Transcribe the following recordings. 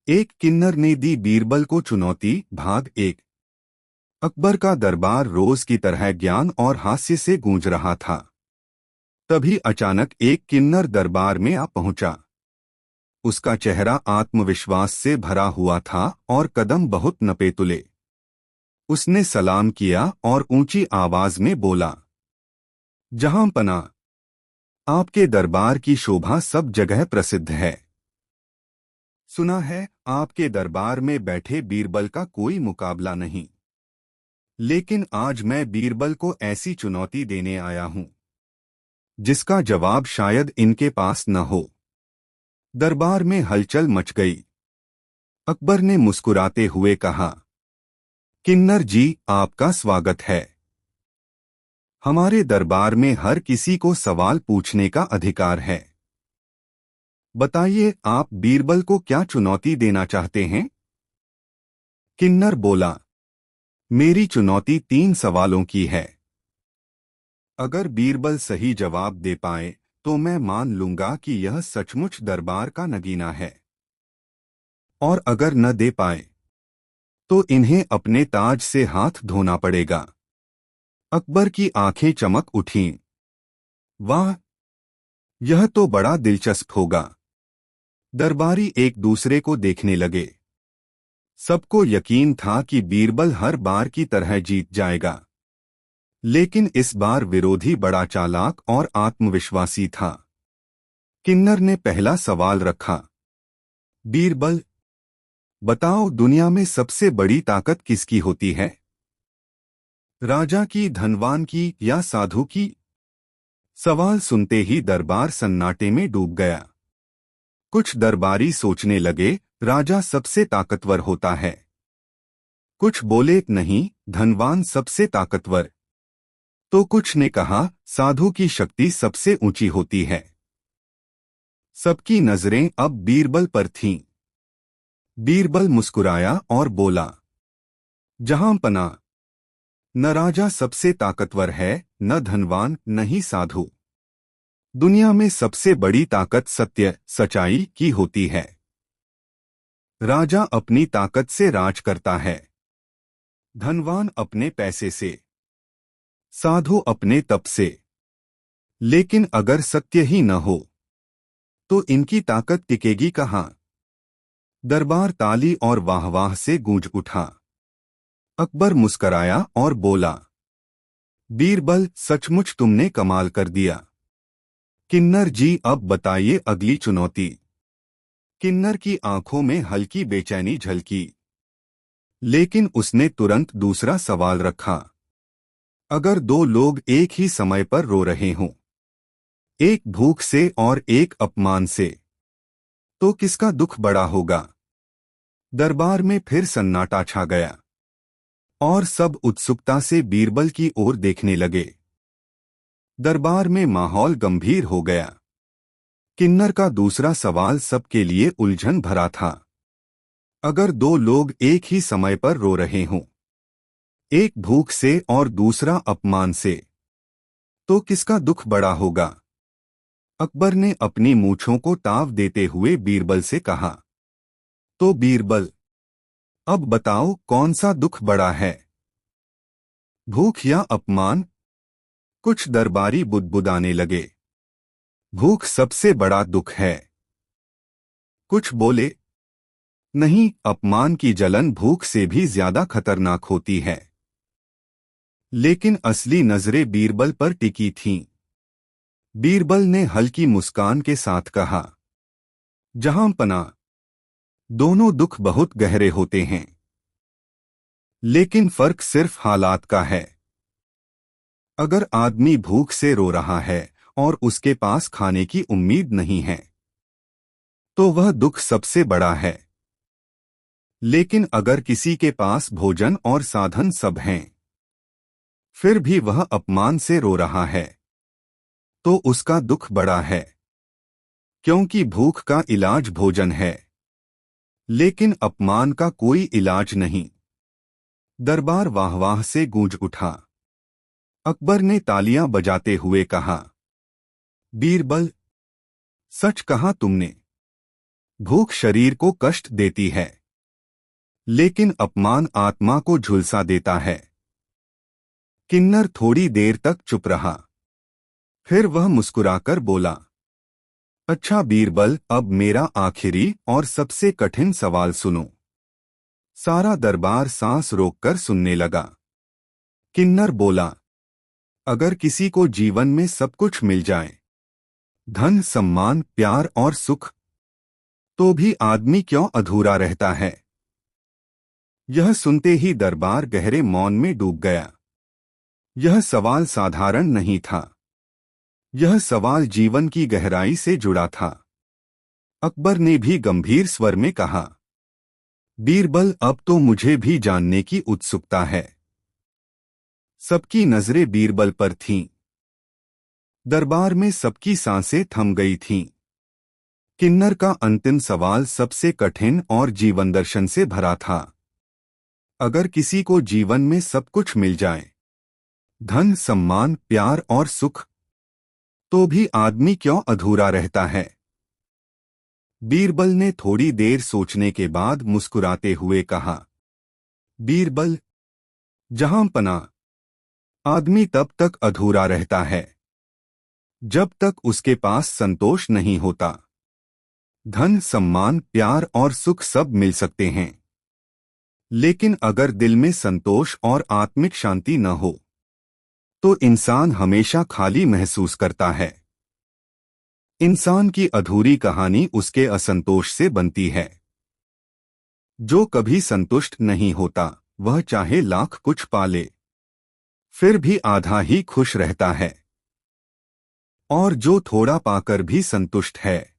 एक किन्नर ने दी बीरबल को चुनौती। भाग एक। अकबर का दरबार रोज की तरह ज्ञान और हास्य से गूंज रहा था। तभी अचानक एक किन्नर दरबार में आ पहुंचा। उसका चेहरा आत्मविश्वास से भरा हुआ था और कदम बहुत नपेतुले। उसने सलाम किया और ऊंची आवाज में बोला, जहां पना, आपके दरबार की शोभा सब जगह प्रसिद्ध है। सुना है आपके दरबार में बैठे बीरबल का कोई मुकाबला नहीं। लेकिन आज मैं बीरबल को ऐसी चुनौती देने आया हूं जिसका जवाब शायद इनके पास न हो। दरबार में हलचल मच गई। अकबर ने मुस्कुराते हुए कहा, किन्नर जी, आपका स्वागत है। हमारे दरबार में हर किसी को सवाल पूछने का अधिकार है। बताइए, आप बीरबल को क्या चुनौती देना चाहते हैं? किन्नर बोला, मेरी चुनौती 3 सवालों की है। अगर बीरबल सही जवाब दे पाए तो मैं मान लूंगा कि यह सचमुच दरबार का नगीना है, और अगर न दे पाए तो इन्हें अपने ताज से हाथ धोना पड़ेगा। अकबर की आंखें चमक उठीं। वाह, यह तो बड़ा दिलचस्प होगा। दरबारी एक दूसरे को देखने लगे। सबको यकीन था कि बीरबल हर बार की तरह जीत जाएगा, लेकिन इस बार विरोधी बड़ा चालाक और आत्मविश्वासी था। किन्नर ने पहला सवाल रखा, बीरबल, बताओ, दुनिया में सबसे बड़ी ताकत किसकी होती है? राजा की, धनवान की या साधु की? सवाल सुनते ही दरबार सन्नाटे में डूब गया। कुछ दरबारी सोचने लगे, राजा सबसे ताकतवर होता है। कुछ बोले, नहीं, धनवान सबसे ताकतवर। तो कुछ ने कहा, साधु की शक्ति सबसे ऊंची होती है। सबकी नजरें अब बीरबल पर थीं। बीरबल मुस्कुराया और बोला, जहां पना, न राजा सबसे ताकतवर है, न धनवान, न ही साधु। दुनिया में सबसे बड़ी ताकत सत्य, सच्चाई की होती है। राजा अपनी ताकत से राज करता है, धनवान अपने पैसे से, साधु अपने तप से। लेकिन अगर सत्य ही न हो तो इनकी ताकत टिकेगी कहां? दरबार ताली और वाहवाह से गूंज उठा। अकबर मुस्कराया और बोला, बीरबल, सचमुच तुमने कमाल कर दिया। किन्नर जी, अब बताइए अगली चुनौती। किन्नर की आंखों में हल्की बेचैनी झलकी, लेकिन उसने तुरंत दूसरा सवाल रखा, अगर 2 लोग एक ही समय पर रो रहे हों, एक भूख से और एक अपमान से, तो किसका दुख बड़ा होगा? दरबार में फिर सन्नाटा छा गया और सब उत्सुकता से बीरबल की ओर देखने लगे। दरबार में माहौल गंभीर हो गया। किन्नर का दूसरा सवाल सबके लिए उलझन भरा था। अगर 2 लोग एक ही समय पर रो रहे हों, एक भूख से और दूसरा अपमान से, तो किसका दुख बड़ा होगा? अकबर ने अपनी मूंछों को ताव देते हुए बीरबल से कहा, तो बीरबल, अब बताओ, कौन सा दुख बड़ा है, भूख या अपमान? कुछ दरबारी बुदबुदाने लगे, भूख सबसे बड़ा दुख है। कुछ बोले, नहीं, अपमान की जलन भूख से भी ज्यादा खतरनाक होती है। लेकिन असली नजरें बीरबल पर टिकी थीं। बीरबल ने हल्की मुस्कान के साथ कहा, जहां पना, दोनों दुख बहुत गहरे होते हैं, लेकिन फर्क सिर्फ हालात का है। अगर आदमी भूख से रो रहा है और उसके पास खाने की उम्मीद नहीं है, तो वह दुख सबसे बड़ा है। लेकिन अगर किसी के पास भोजन और साधन सब हैं, फिर भी वह अपमान से रो रहा है, तो उसका दुख बड़ा है। क्योंकि भूख का इलाज भोजन है, लेकिन अपमान का कोई इलाज नहीं। दरबार वाहवाह से गूंज उठा। अकबर ने तालियां बजाते हुए कहा, बीरबल, सच कहा तुमने। भूख शरीर को कष्ट देती है, लेकिन अपमान आत्मा को झुलसा देता है। किन्नर थोड़ी देर तक चुप रहा। फिर वह मुस्कुराकर बोला, अच्छा बीरबल, अब मेरा आखिरी और सबसे कठिन सवाल सुनो। सारा दरबार सांस रोककर सुनने लगा। किन्नर बोला, अगर किसी को जीवन में सब कुछ मिल जाए, धन, सम्मान, प्यार और सुख, तो भी आदमी क्यों अधूरा रहता है? यह सुनते ही दरबार गहरे मौन में डूब गया। यह सवाल साधारण नहीं था। यह सवाल जीवन की गहराई से जुड़ा था। अकबर ने भी गंभीर स्वर में कहा, बीरबल, अब तो मुझे भी जानने की उत्सुकता है। सबकी नजरें बीरबल पर थीं। दरबार में सबकी सांसें थम गई थीं। किन्नर का अंतिम सवाल सबसे कठिन और जीवन दर्शन से भरा था। अगर किसी को जीवन में सब कुछ मिल जाए, धन, सम्मान, प्यार और सुख, तो भी आदमी क्यों अधूरा रहता है? बीरबल ने थोड़ी देर सोचने के बाद मुस्कुराते हुए कहा, बीरबल, जहां पना, आदमी तब तक अधूरा रहता है जब तक उसके पास संतोष नहीं होता। धन, सम्मान, प्यार और सुख सब मिल सकते हैं, लेकिन अगर दिल में संतोष और आत्मिक शांति न हो, तो इंसान हमेशा खाली महसूस करता है। इंसान की अधूरी कहानी उसके असंतोष से बनती है। जो कभी संतुष्ट नहीं होता, वह चाहे लाख कुछ पाले, फिर भी आधा ही खुश रहता है। और जो थोड़ा पाकर भी संतुष्ट है,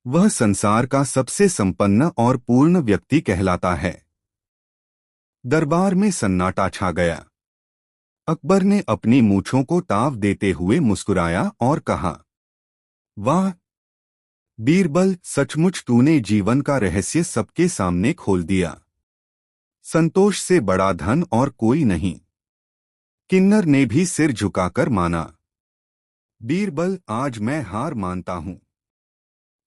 वह संसार का सबसे संपन्न और पूर्ण व्यक्ति कहलाता है। दरबार में सन्नाटा छा गया। अकबर ने अपनी मूंछों को ताव देते हुए मुस्कुराया और कहा, वाह बीरबल, सचमुच तूने जीवन का रहस्य सबके सामने खोल दिया। संतोष से बड़ा धन और कोई नहीं। किन्नर ने भी सिर झुकाकर माना, बीरबल, आज मैं हार मानता हूं।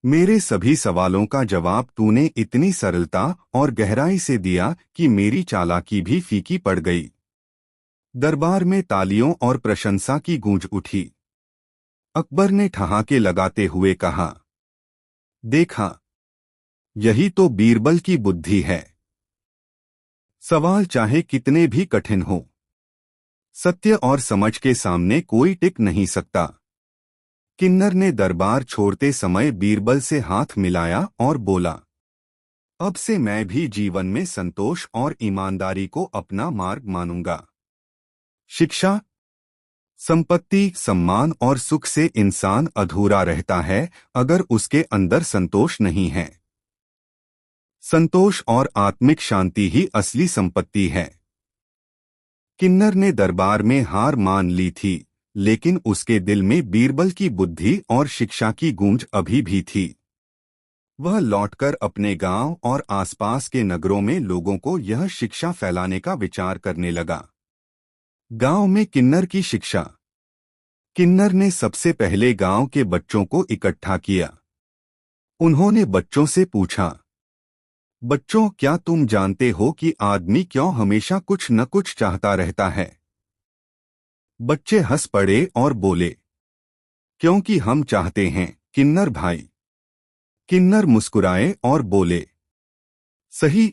मेरे सभी सवालों का जवाब तूने इतनी सरलता और गहराई से दिया कि मेरी चालाकी भी फीकी पड़ गई। दरबार में तालियों और प्रशंसा की गूंज उठी। अकबर ने ठहाके लगाते हुए कहा, देखा, यही तो बीरबल की बुद्धि है। सवाल चाहे कितने भी कठिन हो, सत्य और समझ के सामने कोई टिक नहीं सकता। किन्नर ने दरबार छोड़ते समय बीरबल से हाथ मिलाया और बोला, अब से मैं भी जीवन में संतोष और ईमानदारी को अपना मार्ग मानूंगा। शिक्षा, संपत्ति, सम्मान और सुख से इंसान अधूरा रहता है अगर उसके अंदर संतोष नहीं है। संतोष और आत्मिक शांति ही असली संपत्ति है। किन्नर ने दरबार में हार मान ली थी, लेकिन उसके दिल में बीरबल की बुद्धि और शिक्षा की गूंज अभी भी थी। वह लौटकर अपने गांव और आसपास के नगरों में लोगों को यह शिक्षा फैलाने का विचार करने लगा। गांव में किन्नर की शिक्षा। किन्नर ने सबसे पहले गांव के बच्चों को इकट्ठा किया। उन्होंने बच्चों से पूछा, बच्चों, क्या तुम जानते हो कि आदमी क्यों हमेशा कुछ न कुछ चाहता रहता है? बच्चे हंस पड़े और बोले, क्योंकि हम चाहते हैं, किन्नर भाई। किन्नर मुस्कुराए और बोले, सही,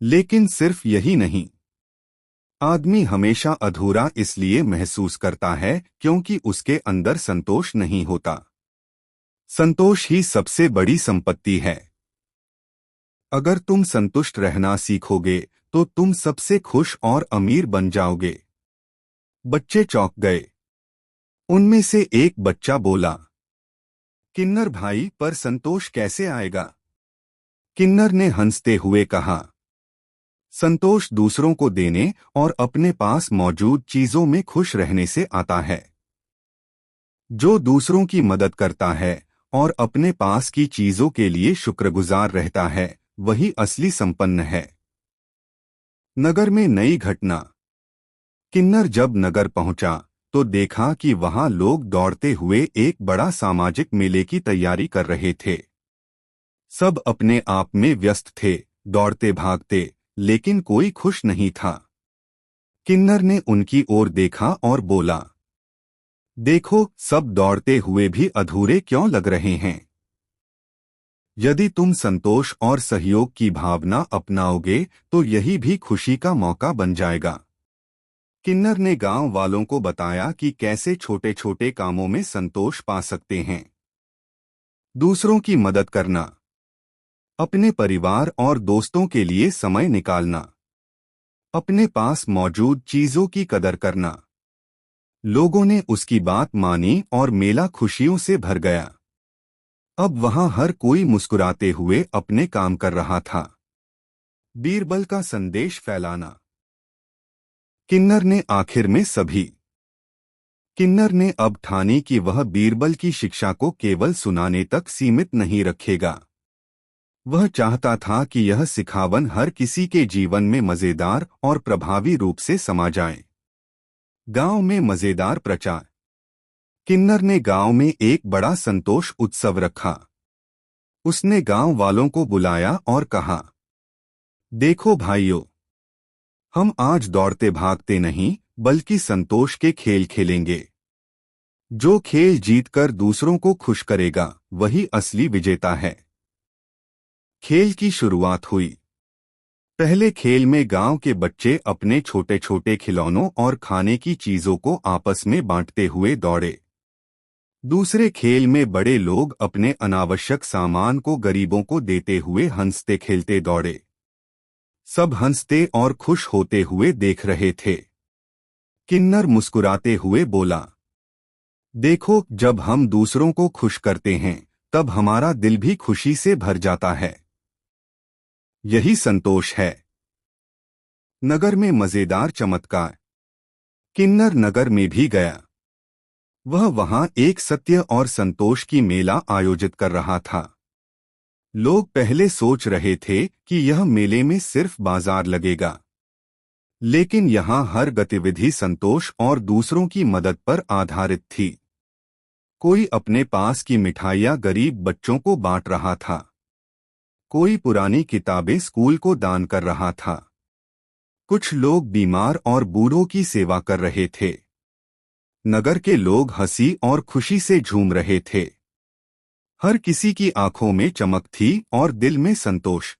लेकिन सिर्फ यही नहीं। आदमी हमेशा अधूरा इसलिए महसूस करता है क्योंकि उसके अंदर संतोष नहीं होता। संतोष ही सबसे बड़ी संपत्ति है। अगर तुम संतुष्ट रहना सीखोगे तो तुम सबसे खुश और अमीर बन जाओगे। बच्चे चौंक गए। उनमें से एक बच्चा बोला, किन्नर भाई, पर संतोष कैसे आएगा? किन्नर ने हंसते हुए कहा, संतोष दूसरों को देने और अपने पास मौजूद चीजों में खुश रहने से आता है। जो दूसरों की मदद करता है और अपने पास की चीजों के लिए शुक्रगुजार रहता है, वही असली संपन्न है। नगर में नई घटना। किन्नर जब नगर पहुंचा तो देखा कि वहां लोग दौड़ते हुए एक बड़ा सामाजिक मेले की तैयारी कर रहे थे। सब अपने आप में व्यस्त थे, दौड़ते भागते, लेकिन कोई खुश नहीं था। किन्नर ने उनकी ओर देखा और बोला, देखो, सब दौड़ते हुए भी अधूरे क्यों लग रहे हैं? यदि तुम संतोष और सहयोग की भावना अपनाओगे तो यही भी खुशी का मौका बन जाएगा। किन्नर ने गांव वालों को बताया कि कैसे छोटे छोटे कामों में संतोष पा सकते हैं। दूसरों की मदद करना, अपने परिवार और दोस्तों के लिए समय निकालना, अपने पास मौजूद चीजों की कदर करना। लोगों ने उसकी बात मानी और मेला खुशियों से भर गया। अब वहां हर कोई मुस्कुराते हुए अपने काम कर रहा था। बीरबल का संदेश फैलाना। किन्नर ने आखिर में सभी किन्नर ने अब ठानी कि वह बीरबल की शिक्षा को केवल सुनाने तक सीमित नहीं रखेगा। वह चाहता था कि यह सिखावन हर किसी के जीवन में मजेदार और प्रभावी रूप से समा जाए। गांव में मजेदार प्रचार। किन्नर ने गांव में एक बड़ा संतोष उत्सव रखा। उसने गांव वालों को बुलाया और कहा, देखो भाइयों, हम आज दौड़ते भागते नहीं बल्कि संतोष के खेल खेलेंगे। जो खेल जीतकर दूसरों को खुश करेगा वही असली विजेता है। खेल की शुरुआत हुई। पहले खेल में गांव के बच्चे अपने छोटे छोटे खिलौनों और खाने की चीजों को आपस में बांटते हुए दौड़े। दूसरे खेल में बड़े लोग अपने अनावश्यक सामान को गरीबों को देते हुए हंसते खेलते दौड़े। सब हंसते और खुश होते हुए देख रहे थे। किन्नर मुस्कुराते हुए बोला, देखो, जब हम दूसरों को खुश करते हैं तब हमारा दिल भी खुशी से भर जाता है। यही संतोष है। नगर में मजेदार चमत्कार। किन्नर नगर में भी गया। वह वहां एक सत्य और संतोष की मेला आयोजित कर रहा था। लोग पहले सोच रहे थे कि यह मेले में सिर्फ बाजार लगेगा, लेकिन यहां हर गतिविधि संतोष और दूसरों की मदद पर आधारित थी। कोई अपने पास की मिठाइयां गरीब बच्चों को बांट रहा था। कोई पुरानी किताबें स्कूल को दान कर रहा था। कुछ लोग बीमार और बूढ़ों की सेवा कर रहे थे। नगर के लोग हंसी और खुशी से झूम रहे थे। हर किसी की आंखों में चमक थी और दिल में संतोष।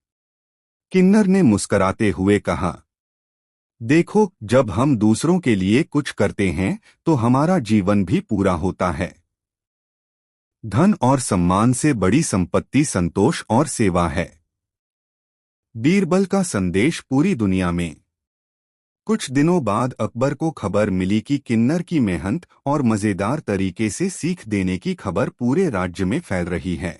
किन्नर ने मुस्कुराते हुए कहा, देखो, जब हम दूसरों के लिए कुछ करते हैं तो हमारा जीवन भी पूरा होता है। धन और सम्मान से बड़ी संपत्ति संतोष और सेवा है। बीरबल का संदेश पूरी दुनिया में। कुछ दिनों बाद अकबर को खबर मिली कि किन्नर की मेहनत और मजेदार तरीके से सीख देने की खबर पूरे राज्य में फैल रही है।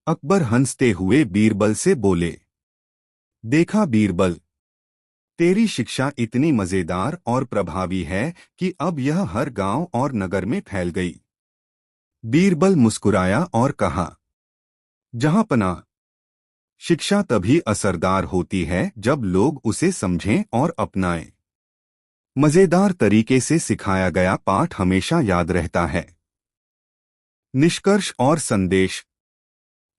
अकबर हंसते हुए बीरबल से बोले, देखा बीरबल, तेरी शिक्षा इतनी मजेदार और प्रभावी है कि अब यह हर गांव और नगर में फैल गई। बीरबल मुस्कुराया और कहा, जहांपना, शिक्षा तभी असरदार होती है जब लोग उसे समझें और अपनाएं। मजेदार तरीके से सिखाया गया पाठ हमेशा याद रहता है। निष्कर्ष और संदेश।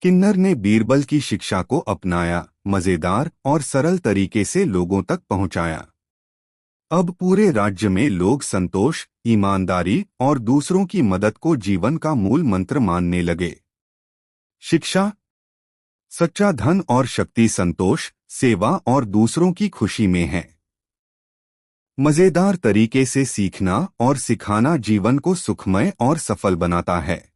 किन्नर ने बीरबल की शिक्षा को अपनाया, मजेदार और सरल तरीके से लोगों तक पहुंचाया। अब पूरे राज्य में लोग संतोष, ईमानदारी और दूसरों की मदद को जीवन का मूल मंत्र मानने लगे। शिक्षा, सच्चा धन और शक्ति संतोष, सेवा और दूसरों की खुशी में है। मजेदार तरीके से सीखना और सिखाना जीवन को सुखमय और सफल बनाता है।